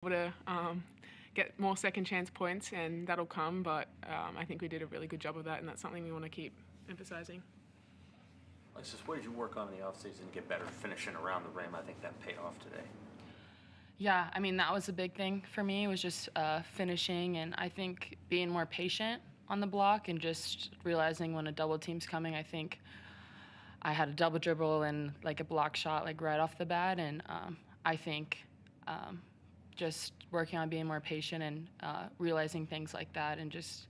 able to get more second chance points, and that'll come, but I think we did a really good job of that, and that's something we want to keep emphasizing. Alexis, what did you work on in the offseason to get better finishing around the rim? I think that paid off today. Yeah, I mean, that was a big thing for me, was just finishing, and I think being more patient on the block and just realizing when a double team's coming. I think I had a double dribble and like a block shot like right off the bat, and I think just working on being more patient and realizing things like that, and just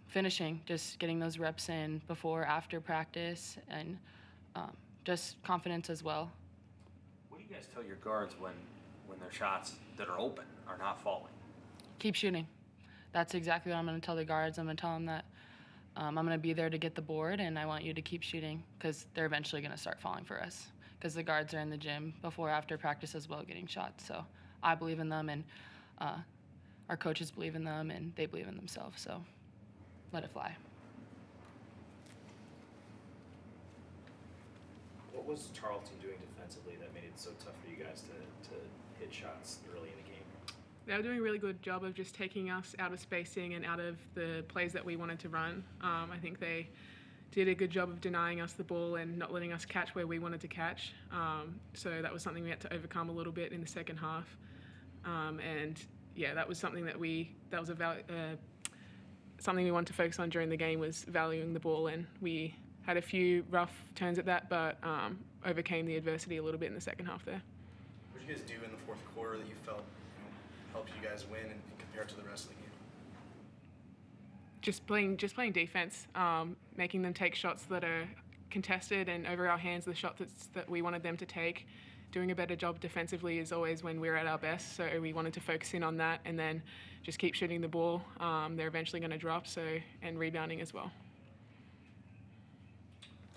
finishing, just getting those reps in before, after practice, and just confidence as well. What do you guys tell your guards when their shots that are open are not falling? Keep shooting. That's exactly what I'm going to tell the guards. I'm going to tell them that I'm going to be there to get the board, and I want you to keep shooting, because they're eventually going to start falling for us, because the guards are in the gym before, after practice as well, getting shots. So I believe in them, and our coaches believe in them, and they believe in themselves. So let it fly. What was Tarleton doing defensively that made it so tough for you guys to hit shots early in the game? They were doing a really good job of just taking us out of spacing and out of the plays that we wanted to run. I think they did a good job of denying us the ball and not letting us catch where we wanted to catch. So that was something we had to overcome a little bit in the second half. And yeah, that was something that was something we wanted to focus on during the game, was valuing the ball, and we had a few rough turns at that, but overcame the adversity a little bit in the second half there. What did you guys do in the fourth quarter that you felt helped you guys win and compared to the rest of the game? Just playing defense, making them take shots that are contested and over our hands, the shots that we wanted them to take. Doing a better job defensively is always when we're at our best, so we wanted to focus in on that and then just keep shooting the ball. They're eventually going to drop, and rebounding as well.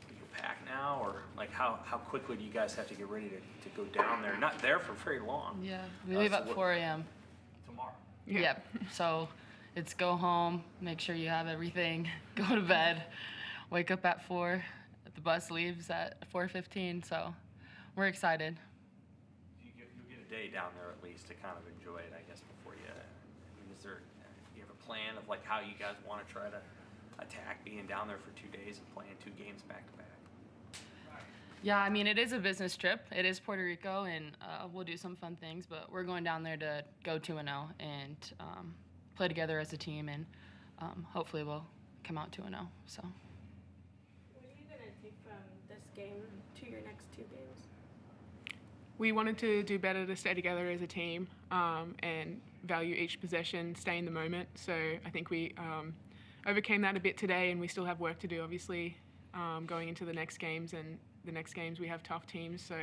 Do you pack now, or like how quickly do you guys have to get ready to go down there? Not there for very long. Yeah, we leave at 4 a.m. Tomorrow. Yeah. Yep. So it's go home, make sure you have everything, go to bed, wake up at 4. The bus leaves at 4:15, so we're excited. You'll get a day down there at least to kind of enjoy it, I guess, before you. I mean, do you have a plan of like how you guys want to try to attack being down there for 2 days and playing 2 games back to back? Yeah, I mean, it is a business trip. It is Puerto Rico, and we'll do some fun things, but we're going down there to go 2-0 and play together as a team, and hopefully we'll come out 2-0. So. What are you going to take from this game to your next 2 games? We wanted to do better to stay together as a team and value each possession, stay in the moment. So I think we overcame that a bit today, and we still have work to do, obviously, going into the next games. And the next games we have tough teams, so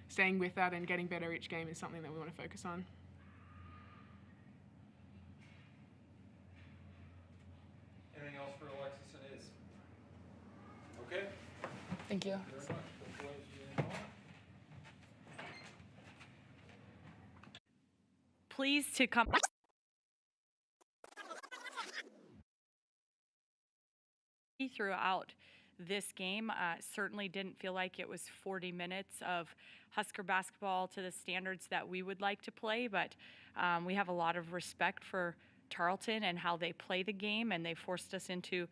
staying with that and getting better each game is something that we want to focus on. Anything else for Alexis and Iz? Okay. Thank you. Thank you very much. We'll close you in on. Pleased to come throughout this game. Certainly didn't feel like it was 40 minutes of Husker basketball to the standards that we would like to play, but we have a lot of respect for Tarleton and how they play the game, and they forced us into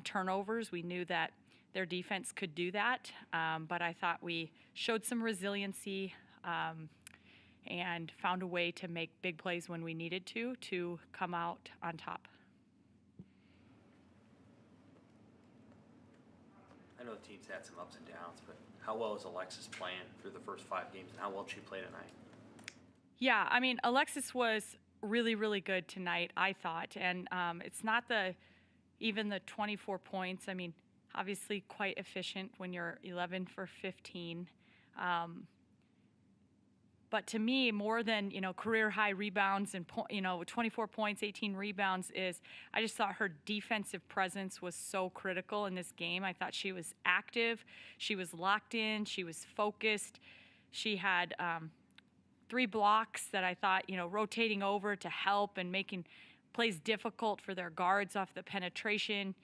turnovers. We knew that their defense could do that, but I thought we showed some resiliency and found a way to make big plays when we needed to come out on top. I know the team's had some ups and downs, but how well is Alexis playing through the first 5 games, and how well did she play tonight? Yeah, I mean, Alexis was really, really good tonight, I thought. And it's not even the 24 points. I mean, obviously quite efficient when you're 11 for 15. But to me, more than, career high rebounds and, 24 points, 18 rebounds is, I just thought her defensive presence was so critical in this game. I thought she was active. She was locked in. She was focused. She had 3 blocks that I thought, rotating over to help and making plays difficult for their guards off the penetration.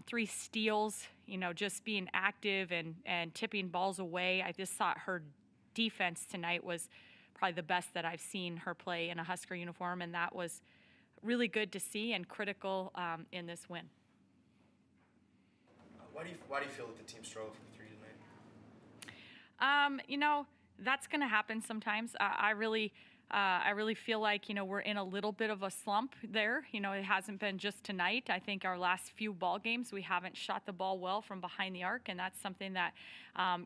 3 steals, just being active and tipping balls away. I just thought her defense tonight was probably the best that I've seen her play in a Husker uniform, and that was really good to see and critical in this win. Why do you feel that the team struggled from three tonight? You know, that's going to happen sometimes. I really feel like, you know, we're in a little bit of a slump there. You know, it hasn't been just tonight. I think our last few ball games, we haven't shot the ball well from behind the arc, and that's something that,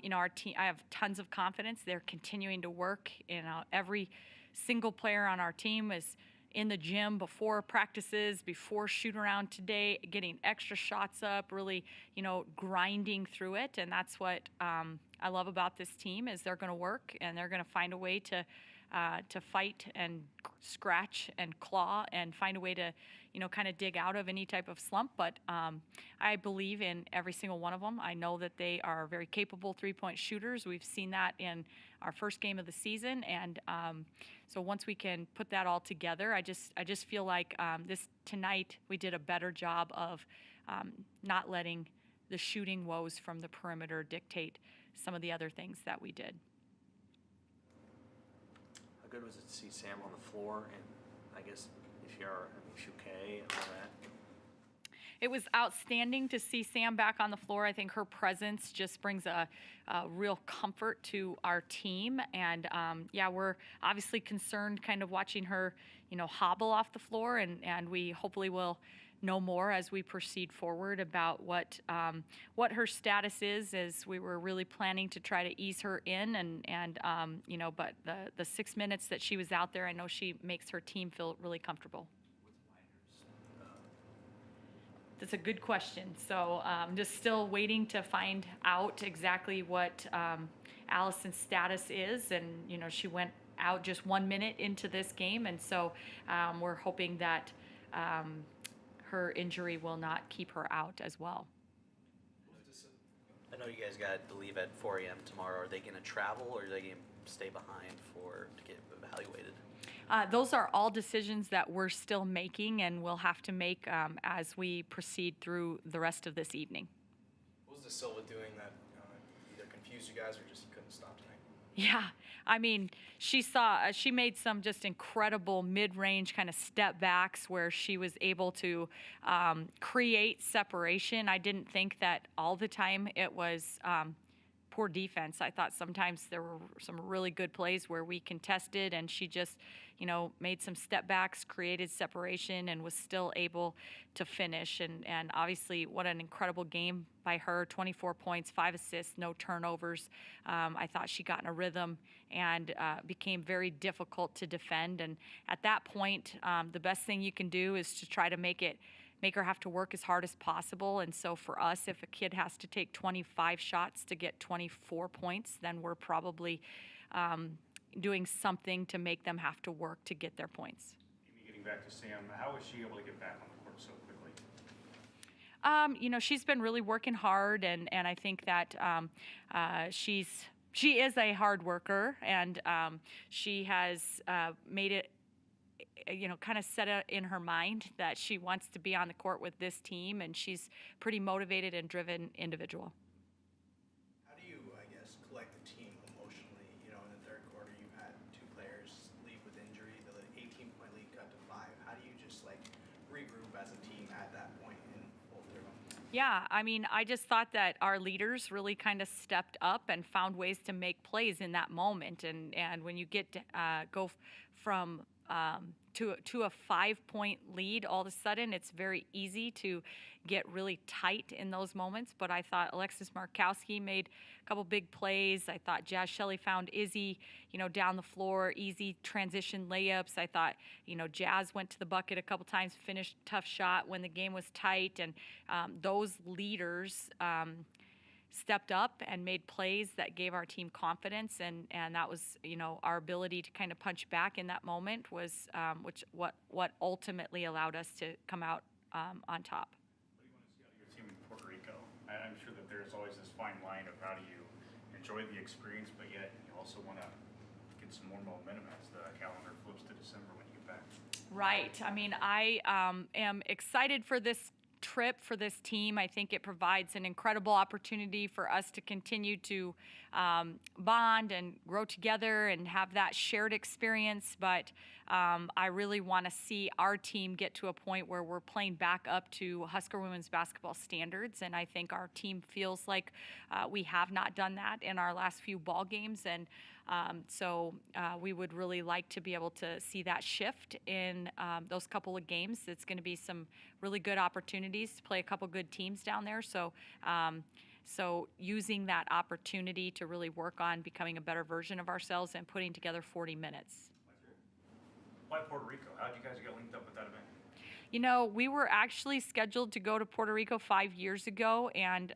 you know, our team, I have tons of confidence. They're continuing to work. You know, every single player on our team is in the gym before practices, before shoot around today, getting extra shots up, really, you know, grinding through it. And that's what I love about this team is they're going to work and they're going to find a way to fight and scratch and claw and find a way to, you know, kind of dig out of any type of slump. But I believe in every single one of them. I know that they are very capable three-point shooters. We've seen that in our first game of the season. And so once we can put that all together, I just feel like tonight we did a better job of not letting the shooting woes from the perimeter dictate some of the other things that we did. How good was it to see Sam on the floor, and I guess Shuke and all that? It was outstanding to see Sam back on the floor. I think her presence just brings a real comfort to our team. And yeah, we're obviously concerned kind of watching her, you know, hobble off the floor. And we hopefully will know more as we proceed forward about what her status is, as we were really planning to try to ease her in. And you know, but the 6 minutes that she was out there, I know she makes her team feel really comfortable. That's a good question. So just still waiting to find out exactly what Allison's status is. And, you know, she went out just 1 minute into this game. And so we're hoping that her injury will not keep her out as well. I know you guys got to leave at 4 a.m. tomorrow. Are they going to travel, or are they going to stay behind to get evaluated? Those are all decisions that we're still making and we'll have to make as we proceed through the rest of this evening. What was De Silva doing that either confused you guys or just couldn't stop tonight? Yeah, I mean, she made some just incredible mid-range kind of step backs where she was able to create separation. I didn't think that all the time it was poor defense. I thought sometimes there were some really good plays where we contested and she just, you know, made some step backs, created separation, and was still able to finish. And obviously what an incredible game by her, 24 points, 5 assists, no turnovers. I thought she got in a rhythm and became very difficult to defend. And at that point, the best thing you can do is to try to make her have to work as hard as possible. And so for us, if a kid has to take 25 shots to get 24 points, then we're probably doing something to make them have to work to get their points. Maybe getting back to Sam, how was she able to get back on the court so quickly? You know, she's been really working hard, and I think that she is a hard worker, and she has made it, you know, kind of set it in her mind that she wants to be on the court with this team, and she's pretty motivated and driven individual. How do you, I guess, collect the team emotionally? You know, in the third quarter, you had 2 players leave with injury. The 18-point lead cut to 5. How do you just like regroup as a team at that point and pull through? Yeah, I mean, I just thought that our leaders really kind of stepped up and found ways to make plays in that moment. And when you get to go from to a 5-point lead, all of a sudden it's very easy to get really tight in those moments. But I thought Alexis Markowski made a couple big plays. I thought Jazz Shelley found Izzy, you know, down the floor, easy transition layups. I thought, you know, Jazz went to the bucket a couple times, finished a tough shot when the game was tight. And those leaders stepped up and made plays that gave our team confidence, and that was, you know, our ability to kind of punch back in that moment was what ultimately allowed us to come out on top. What do you want to see out of your team in Puerto Rico? I'm sure that there's always this fine line of how do you enjoy the experience, but yet you also want to get some more momentum as the calendar flips to December when you get back. Right. I mean, I am excited for this trip for this team. I think it provides an incredible opportunity for us to continue to bond and grow together and have that shared experience. But I really want to see our team get to a point where we're playing back up to Husker women's basketball standards. And I think our team feels like we have not done that in our last few ball games. And so we would really like to be able to see that shift in those couple of games. It's going to be some really good opportunities to play a couple good teams down there. So so using that opportunity to really work on becoming a better version of ourselves and putting together 40 minutes. Why Puerto Rico? How did you guys get linked up with that event? You know, we were actually scheduled to go to Puerto Rico 5 years ago, and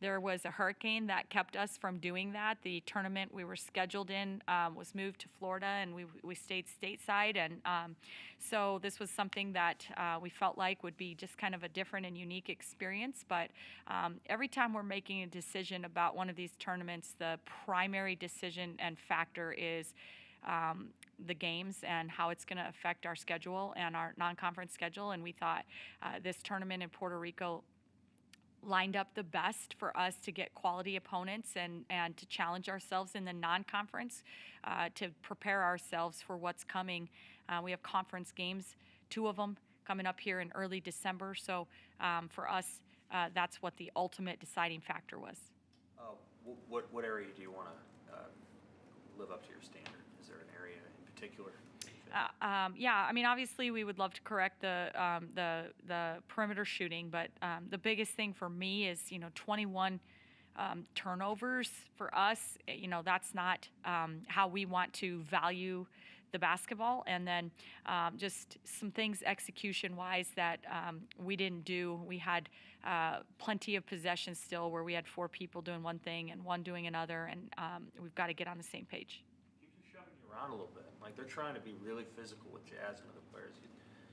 there was a hurricane that kept us from doing that. The tournament we were scheduled in was moved to Florida, and we stayed stateside. And so this was something that we felt like would be just kind of a different and unique experience. But every time we're making a decision about one of these tournaments, the primary decision and factor is the games and how it's going to affect our schedule and our non-conference schedule. And we thought this tournament in Puerto Rico lined up the best for us to get quality opponents and to challenge ourselves in the non-conference, to prepare ourselves for what's coming. We have conference games, 2 of them coming up here in early December. So for us, that's what the ultimate deciding factor was. What area do you want to live up to your standard? Is there an area in particular? Yeah, I mean, obviously we would love to correct the perimeter shooting, but the biggest thing for me is 21 turnovers for us. That's not how we want to value the basketball. And then just some things execution-wise that we didn't do. We had plenty of possessions still where we had 4 people doing one thing and one doing another, and we've got to get on the same page. Shoving you around a little bit. Like, they're trying to be really physical with Jazz and other players. You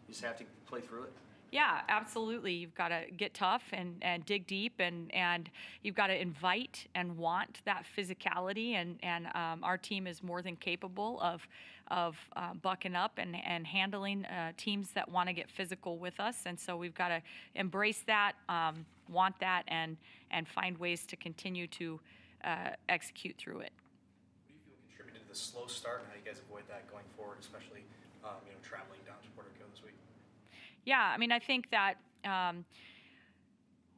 just have to play through it. Yeah, absolutely. You've got to get tough and dig deep, and you've got to invite and want that physicality. And our team is more than capable of bucking up and handling teams that want to get physical with us. And so we've got to embrace that, want that, and find ways to continue to execute through it. The slow start and how you guys avoid that going forward, especially traveling down to Puerto Rico this week? Yeah, I mean, I think that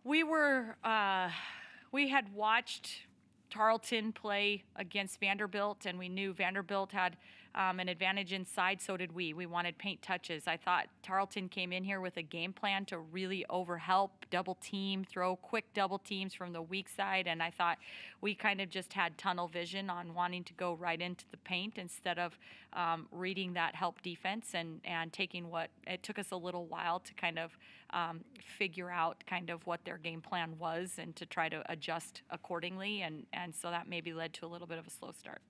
we had watched Tarleton play against Vanderbilt, and we knew Vanderbilt had an advantage inside. So did we. We wanted paint touches. I thought Tarleton came in here with a game plan to really overhelp, double team, throw quick double teams from the weak side, and I thought we kind of just had tunnel vision on wanting to go right into the paint instead of reading that help defense and taking what it took us a little while to kind of figure out kind of what their game plan was and to try to adjust accordingly, and so that maybe led to a little bit of a slow start.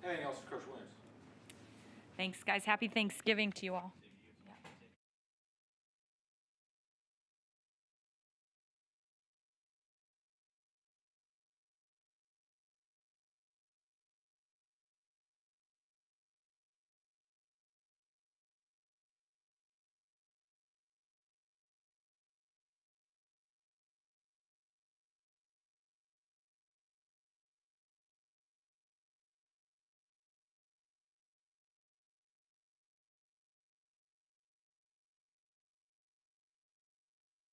Anything else for Coach Williams? Thanks, guys. Happy Thanksgiving to you all.